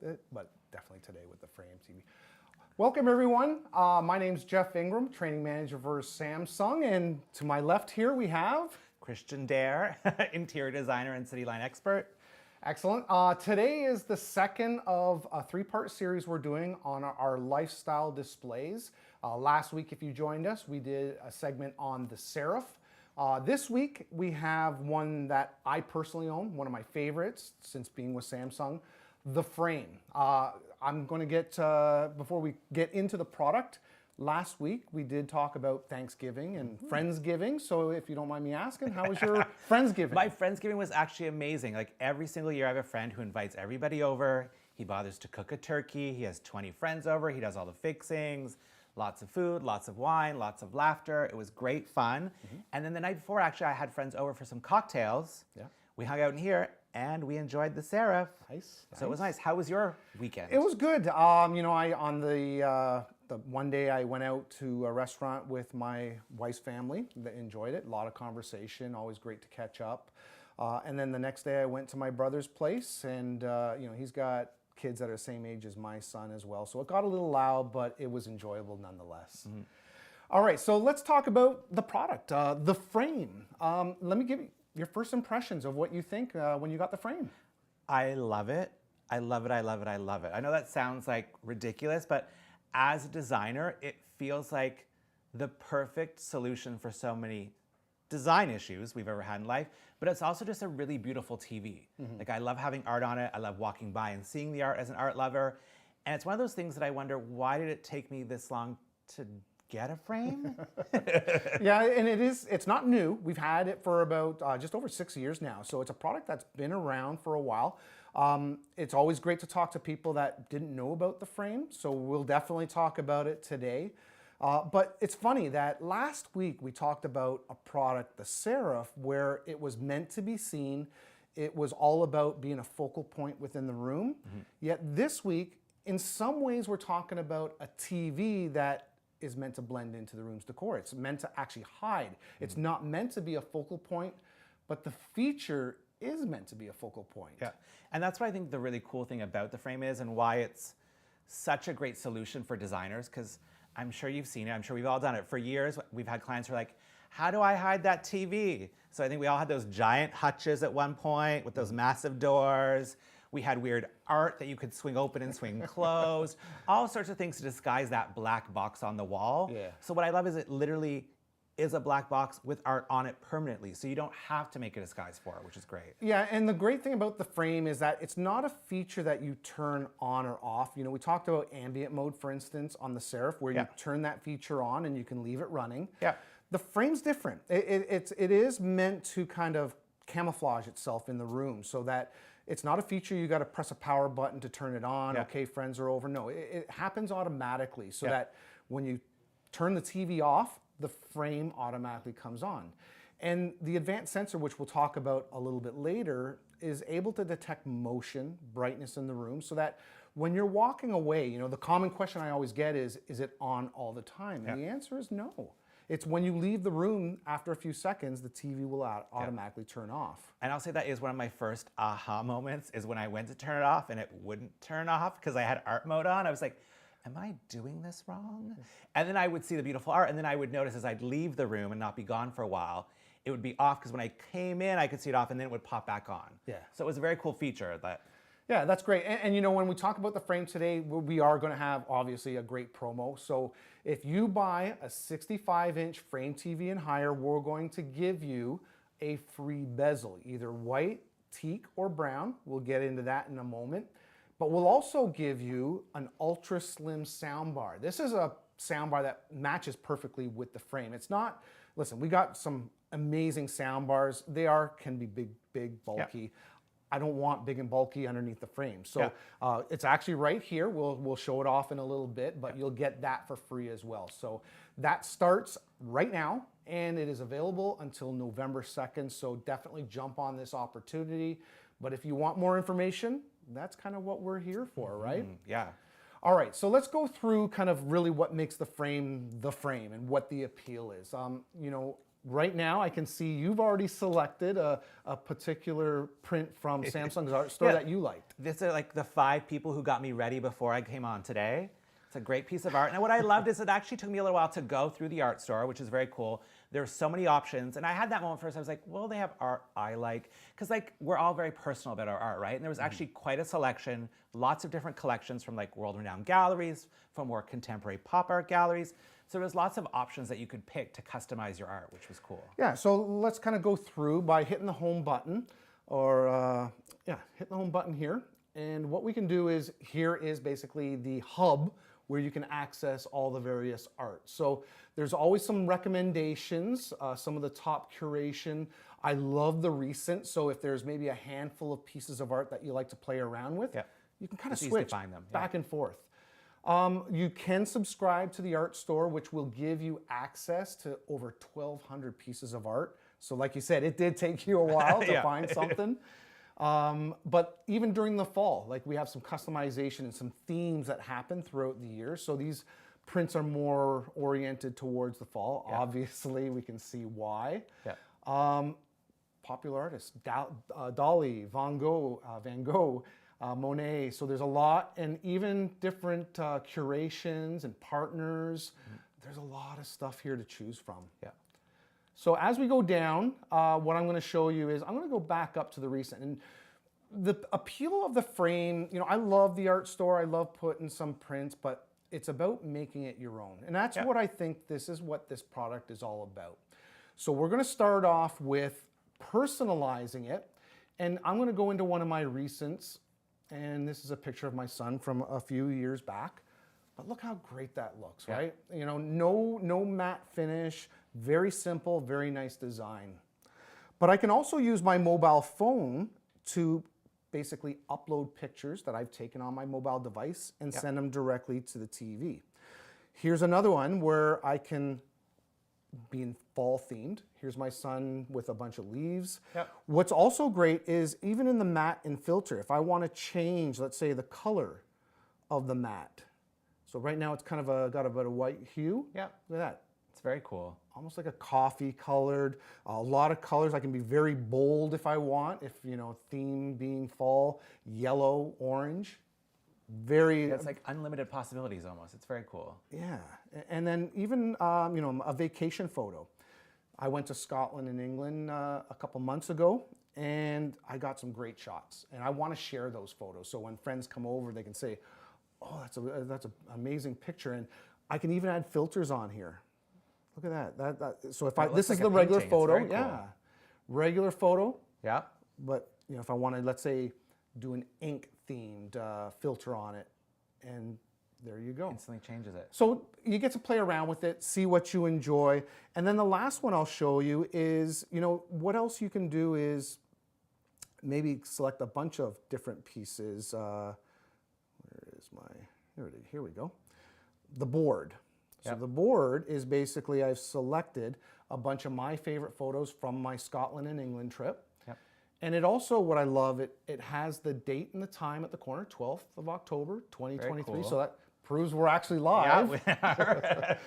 but definitely today with the frame TV. Welcome everyone. My name's Jeff Ingram, training manager for Samsung, and to my left here we have Christian Dare, interior designer and city line expert. Excellent. Today is the second of a three-part series we're doing on our lifestyle displays. Last week, if you joined us, we did a segment on the Serif. This week, we have one that I personally own, one of my favorites since being with Samsung, the frame. I'm going to get, before we get into the product, last week we did talk about Thanksgiving and Friendsgiving. So if you don't mind me asking, how was your Friendsgiving? My Friendsgiving was actually amazing. Like every single year I have a friend who invites everybody over. He bothers to cook a turkey. He has 20 friends over. He does all the fixings, lots of food, lots of wine, lots of laughter. It was great fun. And then the night before, actually, I had friends over for some cocktails. Yeah. We hung out in here and we enjoyed the Serif. Nice. So it was nice. How was your weekend? It was good. You know, on the one day I went out to a restaurant with my wife's family. They enjoyed it. A lot of conversation. Always great to catch up. And then the next day I went to my brother's place, and you know, he's got kids that are the same age as my son as well. So it got a little loud, but it was enjoyable nonetheless. All right, so let's talk about the product, the frame. Let me give you your first impressions of what you think when you got the frame. I love it. I love it. I love it. I love it. I know that sounds like ridiculous, but as a designer, it feels like the perfect solution for so many design issues we've ever had in life, but it's also just a really beautiful TV. Like I love having art on it. I love walking by and seeing the art as an art lover. And it's one of those things that I wonder, why did it take me this long to get a frame? Yeah, and it's not new. We've had it for about just over 6 years now. So it's a product that's been around for a while. It's always great to talk to people that didn't know about the frame. So we'll definitely talk about it today. But it's funny that last week we talked about a product, the Serif, where it was meant to be seen. It was all about being a focal point within the room. Yet this week, in some ways, we're talking about a TV that is meant to blend into the room's decor. It's meant to actually hide. It's not meant to be a focal point, but the feature is meant to be a focal point. Yeah, and that's what I think the really cool thing about the frame is, and why it's such a great solution for designers, because I'm sure you've seen it, I'm sure we've all done it. For years, we've had clients who are like, how do I hide that TV? So I think we all had those giant hutches at one point with those massive doors. We had weird art that you could swing open and swing closed. All sorts of things to disguise that black box on the wall. Yeah. So what I love is it literally is a black box with art on it permanently. So you don't have to make a disguise for it, which is great. Yeah, and the great thing about the frame is that it's not a feature that you turn on or off. You know, we talked about ambient mode, for instance, on the Serif, where you turn that feature on and you can leave it running. Yeah. The frame's different. It is meant to kind of camouflage itself in the room so that it's not a feature you got to press a power button to turn it on. Okay, friends are over. No, it happens automatically so that when you turn the TV off, the frame automatically comes on. And the advanced sensor, which we'll talk about a little bit later, is able to detect motion, brightness in the room, so that when you're walking away, you know, the common question I always get is it on all the time? And the answer is no. It's when you leave the room, after a few seconds, the TV will automatically turn off. And I'll say that is one of my first aha moments, is when I went to turn it off and it wouldn't turn off because I had art mode on. I was like, am I doing this wrong? And then I would see the beautiful art, and then I would notice as I'd leave the room and not be gone for a while, it would be off, because when I came in, I could see it off, and then it would pop back on. Yeah. So it was a very cool feature. Yeah, that's great. And you know, when we talk about the frame today, we are going to have obviously a great promo. So if you buy a 65-inch frame TV and higher, we're going to give you a free bezel, either white, teak, or brown. We'll get into that in a moment. But we'll also give you an ultra slim soundbar. This is a soundbar that matches perfectly with the frame. It's not, listen, we got some amazing soundbars. They can be big, bulky. Yeah. I don't want big and bulky underneath the frame. So it's actually right here. We'll show it off in a little bit, but you'll get that for free as well. So that starts right now, and it is available until November 2nd. So definitely jump on this opportunity. But if you want more information, that's kind of what we're here for, right? Yeah. All right, so let's go through kind of really what makes the frame and what the appeal is. You know, right now I can see you've already selected a particular print from Samsung's art store Yeah. that you liked. These are like the 5 people who got me ready before I came on today. It's a great piece of art. And what I loved is it actually took me a little while to go through the art store, which is very cool. There's so many options. And I had that moment first. I was like, well, they have art I like. Because like we're all very personal about our art, right? And there was actually quite a selection, lots of different collections from like world-renowned galleries, from more contemporary pop art galleries. So there was lots of options that you could pick to customize your art, which was cool. Yeah, so let's kind of go through by hitting the home button or hit the home button here. And what we can do is, here is basically the hub where you can access all the various art. So there's always some recommendations, some of the top curation. I love the recent, so if there's maybe a handful of pieces of art that you like to play around with, you can kind of It's easy to switch find them, back and forth. You can subscribe to the art store, which will give you access to over 1,200 pieces of art. So like you said, it did take you a while to find something. But even during the fall, like we have some customization and some themes that happen throughout the year. So these prints are more oriented towards the fall. Obviously, we can see why. Popular artists, Dali, Van Gogh, Monet. So there's a lot, and even different curations and partners. There's a lot of stuff here to choose from. So as we go down, what I'm going to show you is I'm going to go back up to the recent. And the appeal of the frame, you know, I love the art store. I love putting some prints, but it's about making it your own. And that's what I think this is what this product is all about. So we're going to start off with personalizing it. And I'm going to go into one of my recents. And this is a picture of my son from a few years back. But look how great that looks, right? You know, no matte finish, very simple, very nice design. But I can also use my mobile phone to basically upload pictures that I've taken on my mobile device and send them directly to the TV. Here's another one where I can be in fall themed. Here's my son with a bunch of leaves. What's also great is even in the matte and filter, if I want to change, let's say, the color of the matte. So right now it's kind of got about a white hue. Look at that. It's very cool. Almost like a coffee colored, a lot of colors. I can be very bold if I want, if, you know, theme being fall, yellow, orange. It's like unlimited possibilities almost. It's very cool. Yeah, and then even, you know, a vacation photo. I went to Scotland and England a couple months ago, and I got some great shots. And I want to share those photos, so when friends come over, they can say, oh, that's an amazing picture. And I can even add filters on here. Look at that. So if this is the regular photo, regular photo. But you know, if I want to, let's say, do an ink themed filter on it, and there you go. Instantly changes it. So you get to play around with it, see what you enjoy. And then the last one I'll show you is, you know, what else you can do is maybe select a bunch of different pieces. Here we go. The board. So the board is basically, I've selected a bunch of my favorite photos from my Scotland and England trip. And it also, what I love, it has the date and the time at the corner, 12th of October, 2023. Cool. So that proves we're actually live. We are.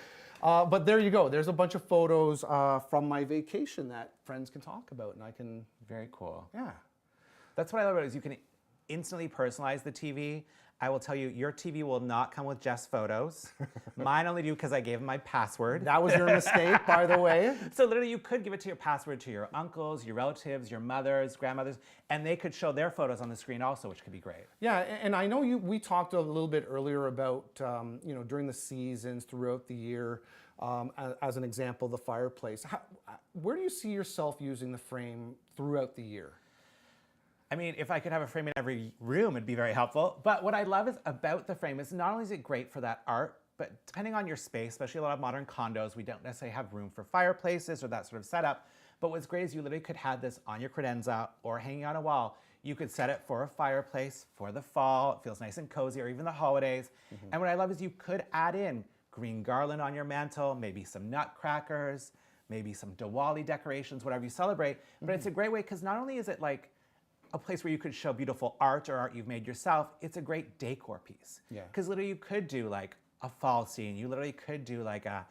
But there you go. There's a bunch of photos from my vacation that friends can talk about, and I can... Very cool. Yeah. That's what I love about it, is you can instantly personalize the TV. I will tell you, your TV will not come with Jeff's photos. Mine only do because I gave him my password. That was your mistake, by the way. So literally, you could give it to your password to your uncles, your relatives, your mothers, grandmothers, and they could show their photos on the screen also, which could be great. Yeah, and I know we talked a little bit earlier about, you know, during the seasons, throughout the year, as an example, the fireplace. Where do you see yourself using the frame throughout the year? I mean, if I could have a frame in every room, it'd be very helpful. But what I love is about the frame is not only is it great for that art, but depending on your space, especially a lot of modern condos, we don't necessarily have room for fireplaces or that sort of setup. But what's great is you literally could have this on your credenza or hanging on a wall. You could set it for a fireplace for the fall. It feels nice and cozy, or even the holidays. And what I love is you could add in green garland on your mantle, maybe some nutcrackers, maybe some Diwali decorations, whatever you celebrate. But it's a great way because not only is it like a place where you could show beautiful art or art you've made yourself, it's a great decor piece. Because literally you could do like a fall scene. You literally could do like a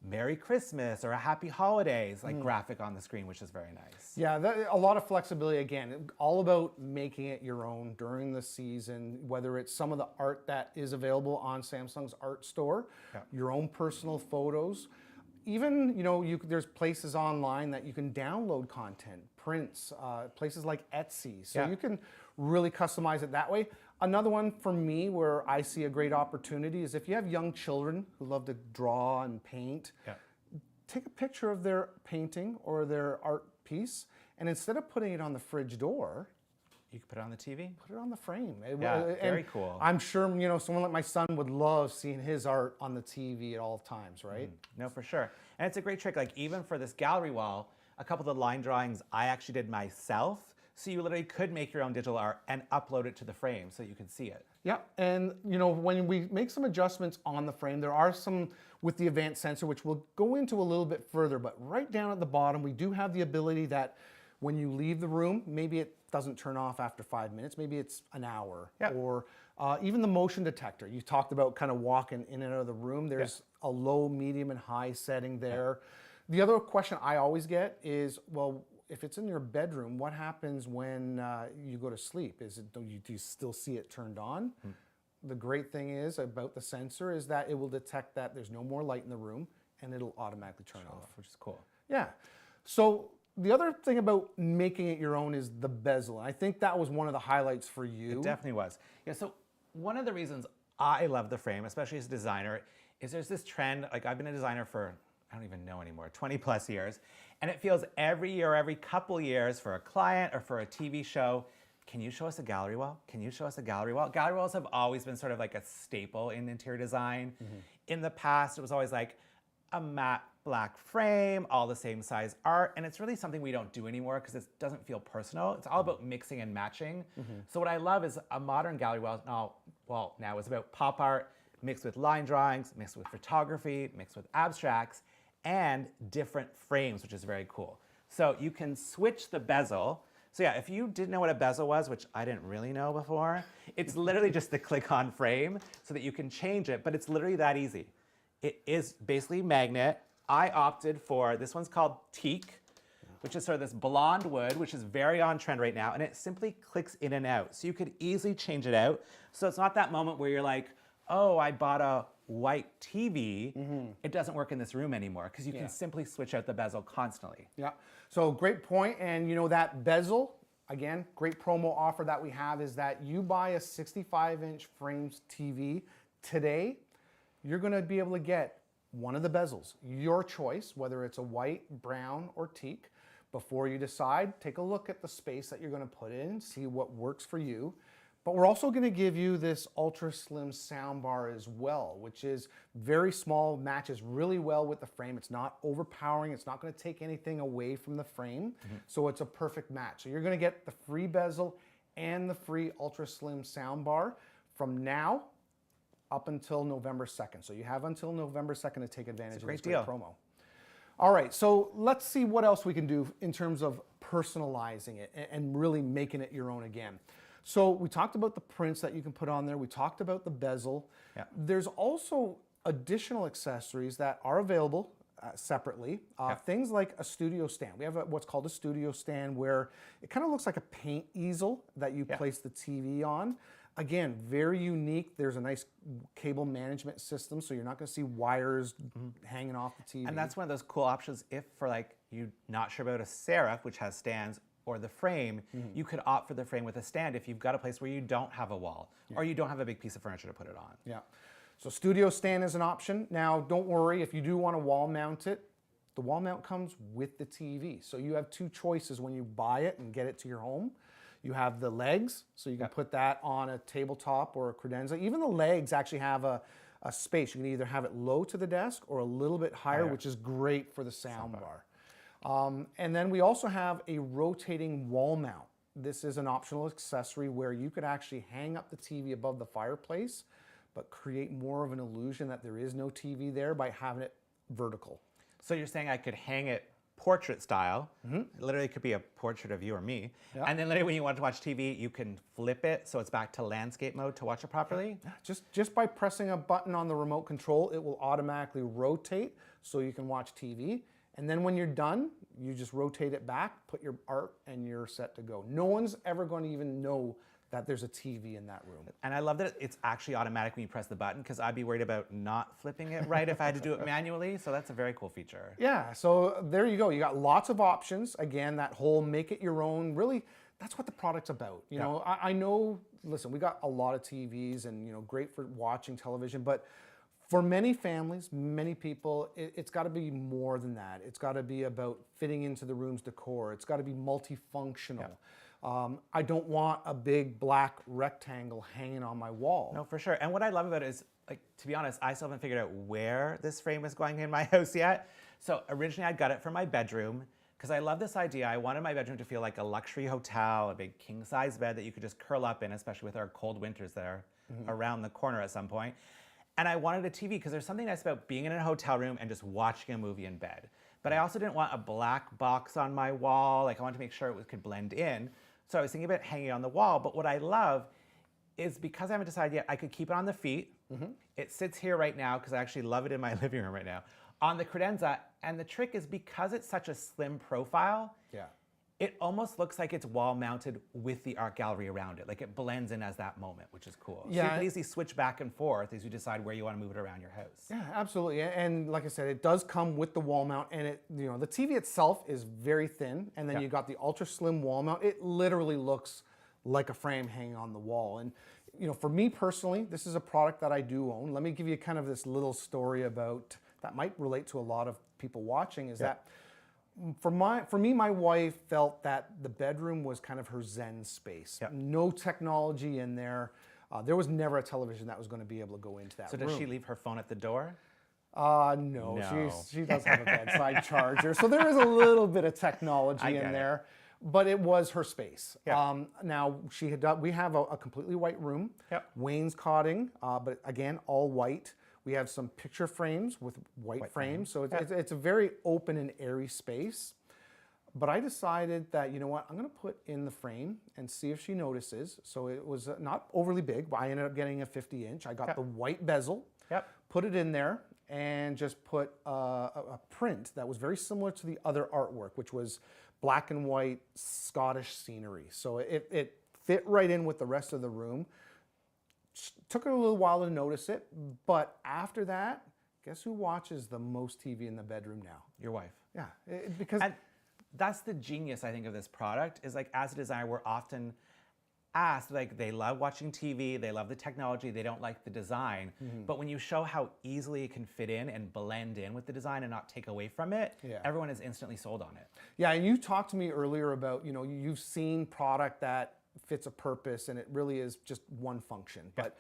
Merry Christmas or a Happy Holidays, like graphic on the screen, which is very nice. Yeah, a lot of flexibility. Again, all about making it your own during the season, whether it's some of the art that is available on Samsung's art store, your own personal photos. Even, there's places online that you can download content, prints, places like Etsy. So you can really customize it that way. Another one for me where I see a great opportunity is if you have young children who love to draw and paint, take a picture of their painting or their art piece, and instead of putting it on the fridge door, you can put it on the TV? Put it on the frame. Very cool. I'm sure, someone like my son would love seeing his art on the TV at all times, right? No, for sure. And it's a great trick. Like even for this gallery wall, a couple of the line drawings I actually did myself. So you literally could make your own digital art and upload it to the frame so you can see it. Yeah, and when we make some adjustments on the frame, there are some with the advanced sensor, which we'll go into a little bit further, but right down at the bottom, we do have the ability that when you leave the room, maybe it doesn't turn off after 5 minutes, maybe it's an hour, or even the motion detector. You talked about kind of walking in and out of the room. There's a low, medium, and high setting there. The other question I always get is, well, if it's in your bedroom, what happens when you go to sleep? Do you still see it turned on? The great thing is about the sensor is that it will detect that there's no more light in the room and it'll automatically turn off. Which is cool. Yeah. So the other thing about making it your own is the bezel. And I think that was one of the highlights for you. It definitely was. Yeah, so one of the reasons I love the frame, especially as a designer, is there's this trend, like I've been a designer for, I don't even know anymore, 20 plus years. And it feels every year, every couple years for a client or for a TV show, can you show us a gallery wall? Can you show us a gallery wall? Gallery walls have always been sort of like a staple in interior design. In the past, it was always like a matte black frame, all the same size art. And it's really something we don't do anymore because it doesn't feel personal. It's all about mixing and matching. So what I love is a modern gallery wall now is about pop art mixed with line drawings, mixed with photography, mixed with abstracts, and different frames, which is very cool. So you can switch the bezel. So yeah, if you didn't know what a bezel was, which I didn't really know before, it's literally just the click-on frame so that you can change it, but it's literally that easy. It is basically magnet. I opted for, this one's called teak, which is sort of this blonde wood, which is very on trend right now, and it simply clicks in and out. So you could easily change it out. So it's not that moment where you're like, oh, I bought a white TV, it doesn't work in this room anymore because you can simply switch out the bezel constantly. Yeah, so great point. And that bezel, again, great promo offer that we have is that you buy a 65-inch frames TV today, you're gonna be able to get one of the bezels, your choice, whether it's a white, brown, or teak. Before you decide, take a look at the space that you're gonna put in, see what works for you. But we're also going to give you this ultra slim soundbar as well, which is very small, matches really well with the frame. It's not overpowering. It's not going to take anything away from the frame. So it's a perfect match. So you're going to get the free bezel and the free ultra slim soundbar from now up until November 2nd. So you have until November 2nd to take advantage of this great promo. All right, so let's see what else we can do in terms of personalizing it and really making it your own again. So we talked about the prints that you can put on there. We talked about the bezel. There's also additional accessories that are available separately. Things like a studio stand. We have what's called a studio stand where it kind of looks like a paint easel that you place the TV on. Again, very unique. There's a nice cable management system, so you're not going to see wires hanging off the TV. And that's one of those cool options if for like you're not sure about a Seraph, which has stands, or the frame, you could opt for the frame with a stand if you've got a place where you don't have a wall or you don't have a big piece of furniture to put it on. Yeah. So studio stand is an option. Now, don't worry, if you do want to wall mount it, the wall mount comes with the TV. So you have two choices when you buy it and get it to your home. You have the legs, so you can put that on a tabletop or a credenza. Even the legs actually have a space. You can either have it low to the desk or a little bit higher, which is great for the soundbar. And then we also have a rotating wall mount. This is an optional accessory where you could actually hang up the TV above the fireplace, but create more of an illusion that there is no TV there by having it vertical. So you're saying I could hang it portrait style. It literally could be a portrait of you or me. Yeah. And then literally when you want to watch TV, you can flip it so it's back to landscape mode to watch it properly. Just by pressing a button on the remote control, it will automatically rotate so you can watch TV. And then when you're done, you just rotate it back, put your art, and you're set to go. No one's ever going to even know that there's a TV in that room. And I love that it's actually automatic when you press the button, because I'd be worried about not flipping it right if I had to do it manually. So that's a very cool feature. Yeah, so there you go. You got lots of options. Again, that whole make it your own, really, that's what the product's about. You know, I know, listen, we got a lot of TVs and, you know, great for watching television, but for many families, many people, it's got to be more than that. It's got to be about fitting into the room's decor. It's got to be multifunctional. I don't want a big black rectangle hanging on my wall. No, for sure. And what I love about it is, like, to be honest, I still haven't figured out where this frame is going in my house yet. So originally I got it for my bedroom because I love this idea. I wanted my bedroom to feel like a luxury hotel, a big king size bed that you could just curl up in, especially with our cold winters that are around the corner at some point. And I wanted a TV because there's something nice about being in a hotel room and just watching a movie in bed. But I also didn't want a black box on my wall. Like, I wanted to make sure it could blend in. So I was thinking about hanging it on the wall. But what I love is, because I haven't decided yet, I could keep it on the feet. It sits here right now because I actually love it in my living room right now on the credenza. And the trick is, because it's such a slim profile, it almost looks like it's wall mounted with the art gallery around it. Like, it blends in as that moment, which is cool. So you can easily switch back and forth as you decide where you want to move it around your house. Yeah, absolutely. And like I said, it does come with the wall mount, and it, you know, the TV itself is very thin, and then you got the ultra slim wall mount. It literally looks like a frame hanging on the wall. And, you know, for me personally, this is a product that I do own. Let me give you kind of this little story about that might relate to a lot of people watching, is that for me, my wife felt that the bedroom was kind of her zen space. No technology in there. There was never a television that was going to be able to go into that room. So does she leave her phone at the door? No. She does have a bedside charger. So there is a little bit of technology in there, but it was her space. Now, we have a completely white room, wainscoting, but again, all white. We have some picture frames with white frames, so it's a very open and airy space. But I decided that, you know what, I'm going to put in the frame and see if she notices. So it was not overly big, but I ended up getting a 50-inch. I got the white bezel, put it in there, and just put a print that was very similar to the other artwork, which was black and white Scottish scenery. So it fit right in with the rest of the room. Took her a little while to notice it, but after that, guess who watches the most TV in the bedroom now? Your wife. Yeah, because... And that's the genius, I think, of this product, is, like, as a designer, we're often asked, like, they love watching TV, they love the technology, they don't like the design. But when you show how easily it can fit in and blend in with the design and not take away from it, everyone is instantly sold on it. Yeah, and you talked to me earlier about, you know, you've seen product that fits a purpose and it really is just one function. But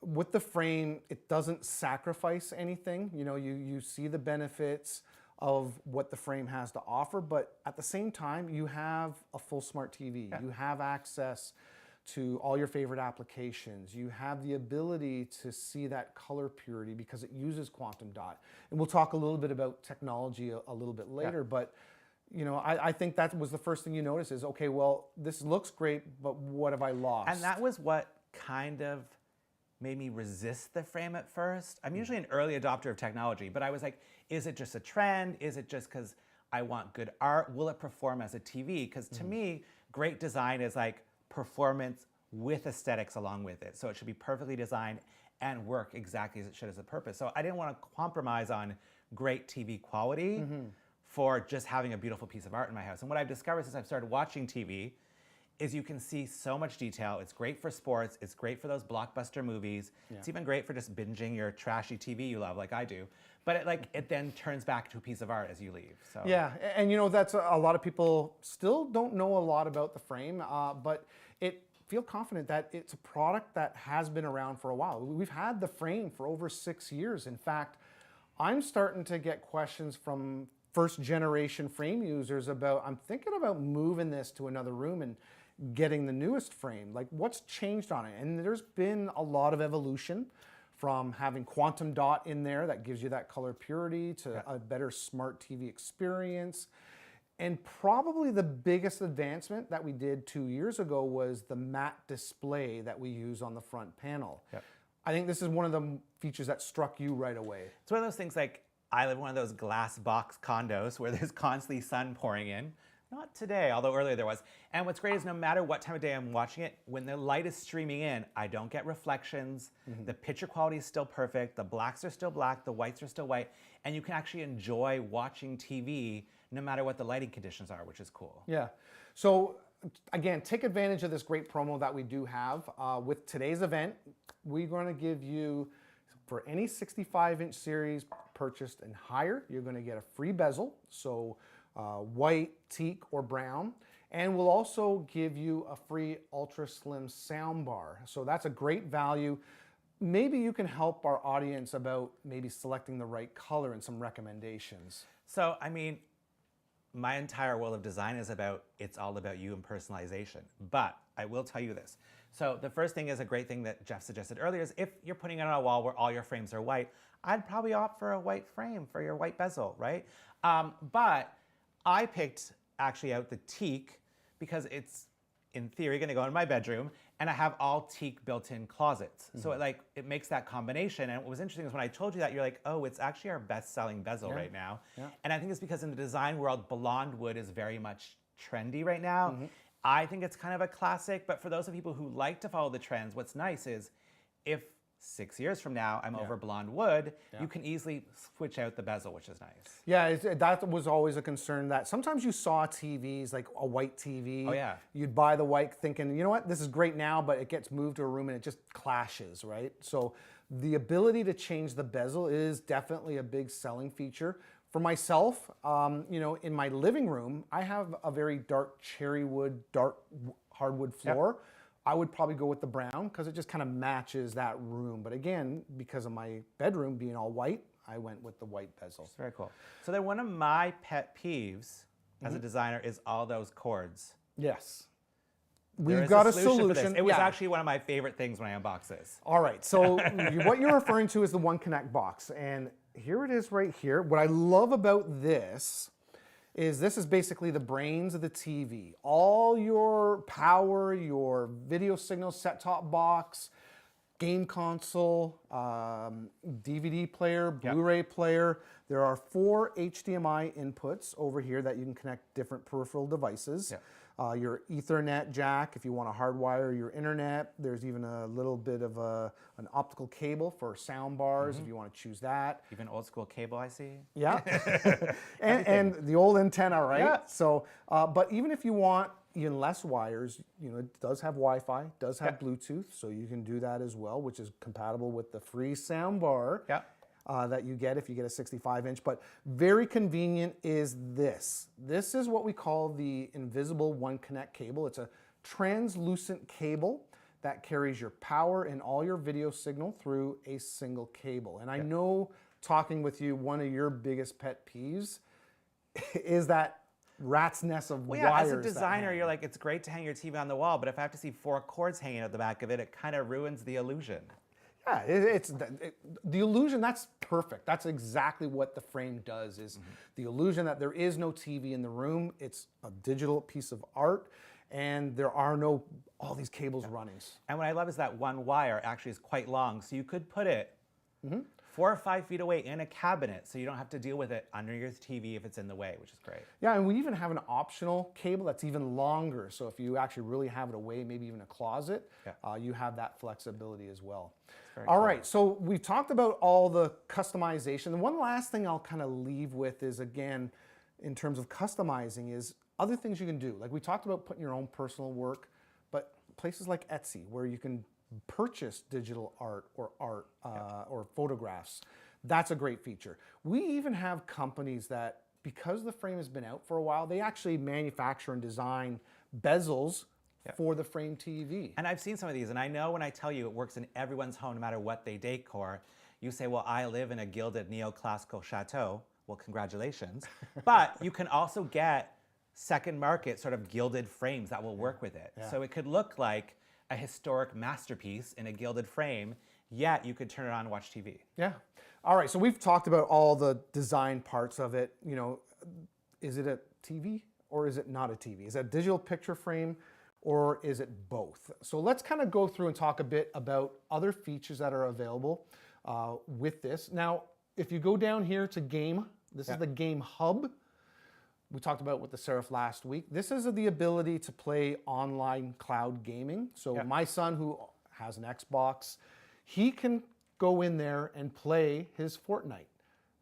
with the frame, it doesn't sacrifice anything. You know, you see the benefits of what the frame has to offer, but at the same time, you have a full smart TV. You have access to all your favorite applications. You have the ability to see that color purity because it uses quantum dot. And we'll talk a little bit about technology a little bit later, but you know, I think that was the first thing you notice is, okay, well, this looks great, but what have I lost? And that was what kind of made me resist the frame at first. I'm usually an early adopter of technology, but I was like, is it just a trend? Is it just because I want good art? Will it perform as a TV? Because to me, great design is like performance with aesthetics along with it. So it should be perfectly designed and work exactly as it should as a purpose. So I didn't want to compromise on great TV quality for just having a beautiful piece of art in my house. And what I've discovered since I've started watching TV is you can see so much detail. It's great for sports. It's great for those blockbuster movies. It's even great for just binging your trashy TV you love, like I do. But it then turns back to a piece of art as you leave. So yeah, and you know, that's a lot of people still don't know a lot about the frame, but feel confident that it's a product that has been around for a while. We've had the frame for over 6 years. In fact, I'm starting to get questions from first generation frame users about, I'm thinking about moving this to another room and getting the newest frame. Like, what's changed on it? And there's been a lot of evolution from having quantum dot in there that gives you that color purity to a better smart TV experience. And probably the biggest advancement that we did 2 years ago was the matte display that we use on the front panel. Yep. I think this is one of the features that struck you right away. It's one of those things like I live in one of those glass box condos where there's constantly sun pouring in. Not today, although earlier there was. And what's great is no matter what time of day I'm watching it, when the light is streaming in, I don't get reflections. The picture quality is still perfect. The blacks are still black. The whites are still white. And you can actually enjoy watching TV no matter what the lighting conditions are, which is cool. Yeah. So again, take advantage of this great promo that we do have. With today's event, we're going to give you, for any 65-inch series purchased and higher, you're going to get a free bezel. So white, teak, or brown. And we'll also give you a free ultra slim sound bar. So that's a great value. Maybe you can help our audience about maybe selecting the right color and some recommendations. So, I mean, my entire world of design is it's all about you and personalization. But I will tell you this. So the first thing is a great thing that Jeff suggested earlier is if you're putting it on a wall where all your frames are white, I'd probably opt for a white frame for your white bezel, right? But I picked actually out the teak because it's in theory going to go in my bedroom, and I have all teak built-in closets. So it makes that combination. And what was interesting is when I told you that, you're like, oh, it's actually our best-selling bezel right now. Yeah. And I think it's because in the design world, blonde wood is very much trendy right now. I think it's kind of a classic, but for those of people who like to follow the trends, what's nice is if 6 years from now I'm over blonde wood, you can easily switch out the bezel, which is nice. Yeah, that was always a concern that sometimes you saw TVs, like a white TV. Oh yeah. You'd buy the white thinking, you know what, this is great now, but it gets moved to a room and it just clashes, right? So the ability to change the bezel is definitely a big selling feature. For myself, you know, in my living room, I have a very dark cherry wood, dark hardwood floor. Yep. I would probably go with the brown because it just kind of matches that room. But again, because of my bedroom being all white, I went with the white bezel. That's very cool. So then one of my pet peeves as a designer is all those cords. Yes. We've got a solution. For this. It was actually one of my favorite things when I unboxed this. All right. So what you're referring to is the One Connect box. And here it is right here. What I love about this is basically the brains of the TV. All your power, your video signal, set-top box, game console, DVD player, Blu-ray player. There are 4 HDMI inputs over here that you can connect different peripheral devices. Yep. Your Ethernet jack if you want to hardwire your internet. There's even a little bit of an optical cable for sound bars if you want to choose that. Even old school cable, I see. Yeah, and the old antenna, right? Yeah. So, but even if you want even less wires, you know, it does have Wi-Fi, does have Bluetooth, so you can do that as well, which is compatible with the free sound bar. Yeah. That you get if you get a 65-inch, but very convenient is this. This is what we call the invisible One Connect cable. It's a translucent cable that carries your power and all your video signal through a single cable. And I know, talking with you, one of your biggest pet peeves is that rat's nest of wires. As a designer, you're like, it's great to hang your TV on the wall, but if I have to see 4 cords hanging out the back of it, it kind of ruins the illusion. Yeah, it's the illusion, that's perfect. That's exactly what the frame does, is the illusion that there is no TV in the room. It's a digital piece of art, and there are all these cables running. And what I love is that one wire actually is quite long, so you could put it 4 or 5 feet away in a cabinet, so you don't have to deal with it under your TV if it's in the way, which is great. Yeah, and we even have an optional cable that's even longer, so if you actually really have it away, maybe even a closet, you have that flexibility as well. All right, so we've talked about all the customization. And one last thing I'll kind of leave with is, again, in terms of customizing, is other things you can do. Like we talked about putting your own personal work, but places like Etsy where you can purchase digital art or photographs. That's a great feature. We even have companies that, because the frame has been out for a while, they actually manufacture and design bezels for the frame TV. And I've seen some of these, and I know when I tell you it works in everyone's home no matter what they decor, you say, well, I live in a gilded neoclassical chateau. Well, congratulations. But you can also get second market sort of gilded frames that will work with it. So it could look like a historic masterpiece in a gilded frame, yet you could turn it on and watch TV. Yeah. All right, so we've talked about all the design parts of it. You know, is it a TV or is it not a TV? Is that a digital picture frame or is it both? So let's kind of go through and talk a bit about other features that are available with this. Now, if you go down here to game, this is the game hub. We talked about with the Seraph last week. This is the ability to play online cloud gaming. So my son, who has an Xbox, he can go in there and play his Fortnite.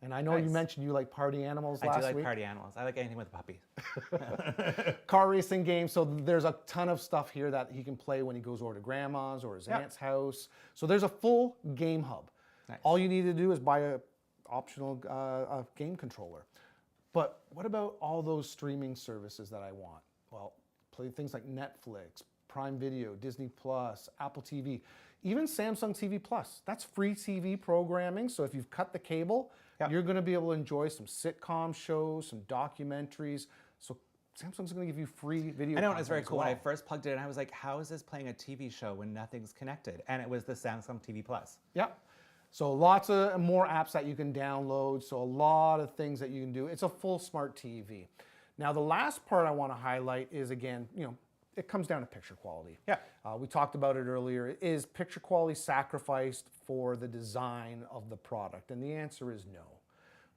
And I know you mentioned you like party animals last week. I do like party animals. I like anything with a puppy. Car racing games. So there's a ton of stuff here that he can play when he goes over to grandma's or his aunt's house. So there's a full game hub. Nice. All you need to do is buy a optional game controller. But what about all those streaming services that I want? Well, play things like Netflix, Prime Video, Disney Plus, Apple TV, even Samsung TV Plus. That's free TV programming. So if you've cut the cable, you're going to be able to enjoy some sitcom shows, some documentaries. So Samsung's going to give you free video. I know, it's very cool. When I first plugged it in, I was like, how is this playing a TV show when nothing's connected? And it was the Samsung TV Plus. Yeah. So lots of more apps that you can download. So a lot of things that you can do. It's a full smart TV. Now, the last part I want to highlight is, again, it comes down to picture quality. Yeah. We talked about it earlier. Is picture quality sacrificed for the design of the product? And the answer is no.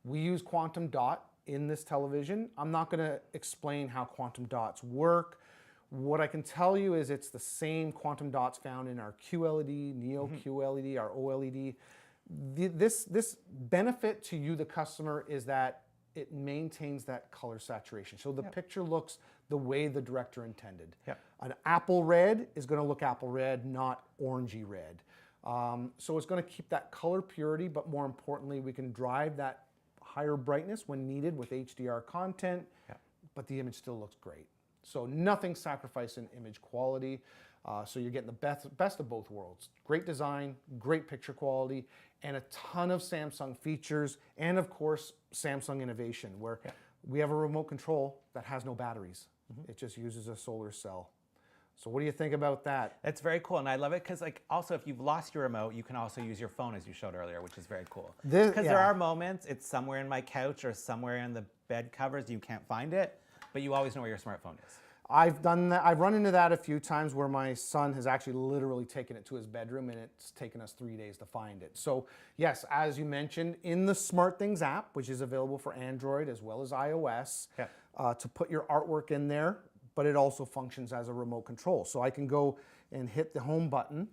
We use quantum dot in this television. I'm not going to explain how quantum dots work. What I can tell you is it's the same quantum dots found in our QLED, Neo QLED, our OLED. This benefit to you, the customer, is that it maintains that color saturation. So the picture looks the way the director intended. An apple red is going to look apple red, not orangey red. So it's going to keep that color purity, but more importantly, we can drive that higher brightness when needed with HDR content, but the image still looks great. So nothing sacrificed in image quality. So you're getting the best of both worlds. Great design, great picture quality, and a ton of Samsung features, and of course, Samsung innovation, where we have a remote control that has no batteries. It just uses a solar cell. So what do you think about that? It's very cool, and I love it because, also, if you've lost your remote, you can also use your phone, as you showed earlier, which is very cool. Because there are moments, it's somewhere in my couch or somewhere in the bed covers, you can't find it, but you always know where your smartphone is. I've done that. I've run into that a few times where my son has actually literally taken it to his bedroom and it's taken us 3 days to find it. So yes, as you mentioned, in the SmartThings app, which is available for Android as well as iOS, to put your artwork in there, but it also functions as a remote control. So I can go and hit the home button,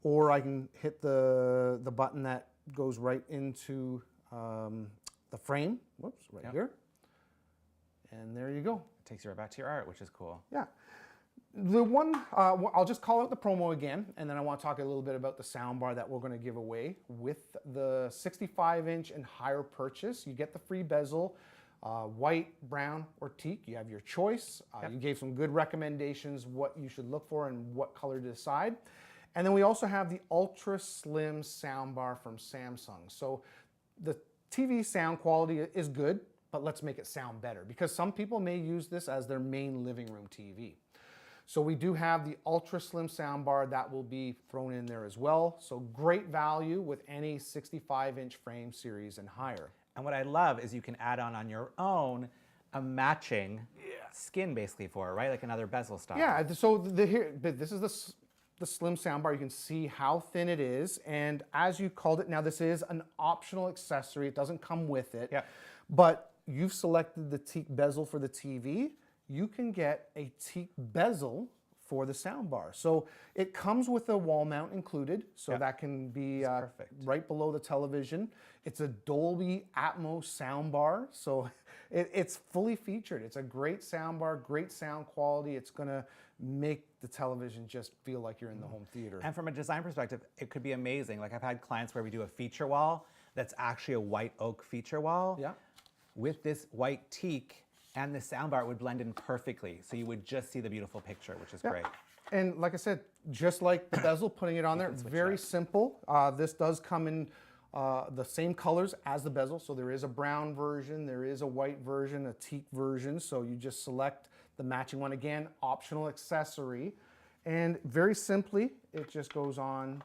or I can hit the button that goes right into the frame. Whoops, right here. And there you go. Takes you right back to your art, which is cool. Yeah. The one, I'll just call out the promo again, and then I want to talk a little bit about the soundbar that we're going to give away. With the 65-inch and higher purchase, you get the free bezel, white, brown, or teak. You have your choice. You gave some good recommendations what you should look for and what color to decide. And then we also have the ultra slim soundbar from Samsung. So the TV sound quality is good, but let's make it sound better, because some people may use this as their main living room TV. So we do have the ultra slim soundbar that will be thrown in there as well. So great value with any 65-inch frame series and higher. And what I love is you can add on your own a matching skin basically for it, right? Like another bezel style. Yeah, so this is the slim soundbar. You can see how thin it is. And as you called it, now this is an optional accessory. It doesn't come with it. But you've selected the teak bezel for the TV, you can get a teak bezel for the soundbar. So it comes with a wall mount included, so that can be right below the television. It's a Dolby Atmos soundbar, so it's fully featured. It's a great soundbar, great sound quality. It's gonna make the television just feel like you're in the home theater. And from a design perspective, it could be amazing. Like I've had clients where we do a feature wall that's actually a white oak feature wall. With this white teak, and the soundbar would blend in perfectly. So you would just see the beautiful picture, which is great. And like I said, just like the bezel, putting it on there, it's very simple. This does come in the same colors as the bezel. So there is a brown version, there is a white version, a teak version. So you just select the matching one. Again, optional accessory. And very simply, it just goes on.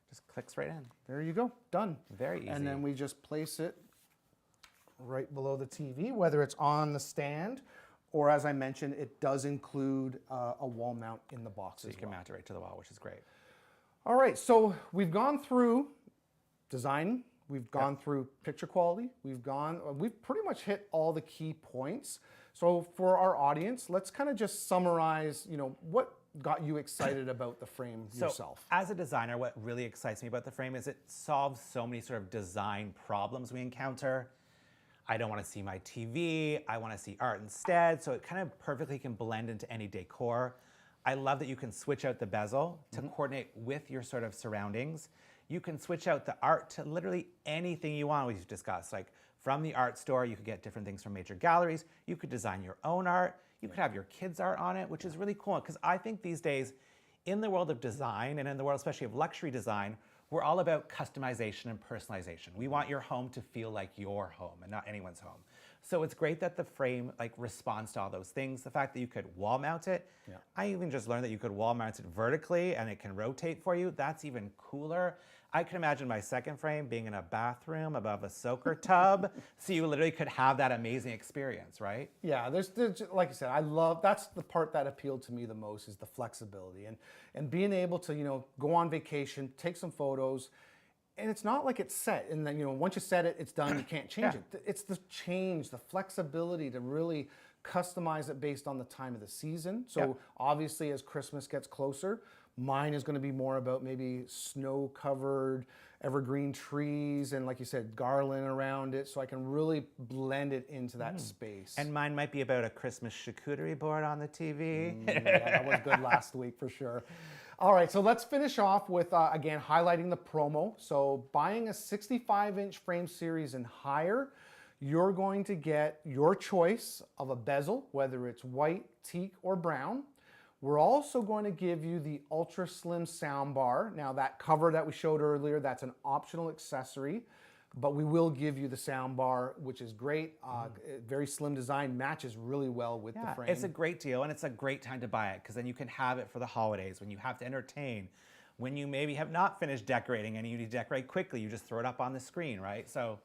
Just clicks right in. There you go, done. Very easy. And then we just place it right below the TV, whether it's on the stand or as I mentioned, it does include a wall mount in the box So as you can well. mount it right to the wall, which is great. All right, so we've gone through design, we've gone through picture quality, we've pretty much hit all the key points. So for our audience, let's kind of just summarize, what got you excited about the frame yourself? As a designer, what really excites me about the frame is it solves so many sort of design problems we encounter. I don't want to see my TV, I want to see art instead, so it kind of perfectly can blend into any decor. I love that you can switch out the bezel to coordinate with your sort of surroundings. You can switch out the art to literally anything you want, we've discussed. Like from the art store, you could get different things from major galleries. You could design your own art. You could have your kids' art on it, which is really cool. Because I think these days, in the world of design, and in the world especially of luxury design, we're all about customization and personalization. We want your home to feel like your home and not anyone's home. So it's great that the frame responds to all those things. The fact that you could wall mount it. Yeah. I even just learned that you could wall mount it vertically and it can rotate for you. That's even cooler. I can imagine my second frame being in a bathroom above a soaker tub. So you literally could have that amazing experience, right? Yeah, there's like I said, that's the part that appealed to me the most is the flexibility and being able to, go on vacation, take some photos, and it's not like it's set and then, once you set it, it's done, you can't change it. It's the flexibility to really customize it based on the time of the season. So obviously as Christmas gets closer, mine is going to be more about maybe snow-covered evergreen trees and, like you said, garland around it, so I can really blend it into that space. And mine might be about a Christmas charcuterie board on the TV. Yeah, that was good last week for sure. All right, so let's finish off with, again, highlighting the promo. So buying a 65-inch frame series and higher, you're going to get your choice of a bezel, whether it's white, teak, or brown. We're also going to give you the ultra slim sound bar. Now that cover that we showed earlier, that's an optional accessory, but we will give you the sound bar, which is great. Very slim design, matches really well with the frame. It's a great deal and it's a great time to buy it because then you can have it for the holidays when you have to entertain, when you maybe have not finished decorating and you need to decorate quickly, you just throw it up on the screen, right? So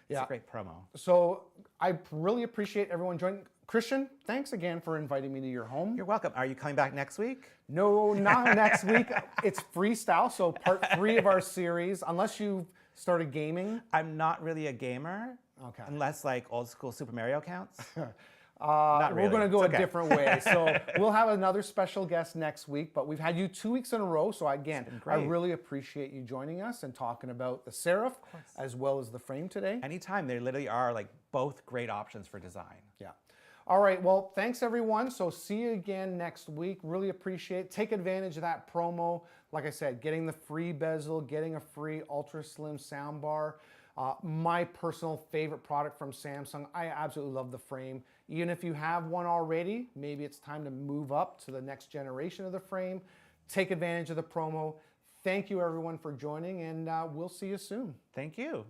it's a great promo. So I really appreciate everyone joining. Christian, thanks again for inviting me to your home. You're welcome. Are you coming back next week? No, not next week. It's freestyle, so part 3 of our series. Unless you've started gaming. I'm not really a gamer. Okay. Unless like old school Super Mario counts. We're going to go a different way. So we'll have another special guest next week, but we've had you 2 weeks in a row. So again, I really appreciate you joining us and talking about the Serif as well as the frame today. Anytime. They literally are like both great options for design. Yeah. All right, well, thanks everyone. So see you again next week. Really appreciate it. Take advantage of that promo. Like I said, getting the free bezel, getting a free ultra slim soundbar. My personal favorite product from Samsung. I absolutely love the frame. Even if you have one already, maybe it's time to move up to the next generation of the frame. Take advantage of the promo. Thank you everyone for joining, and we'll see you soon. Thank you.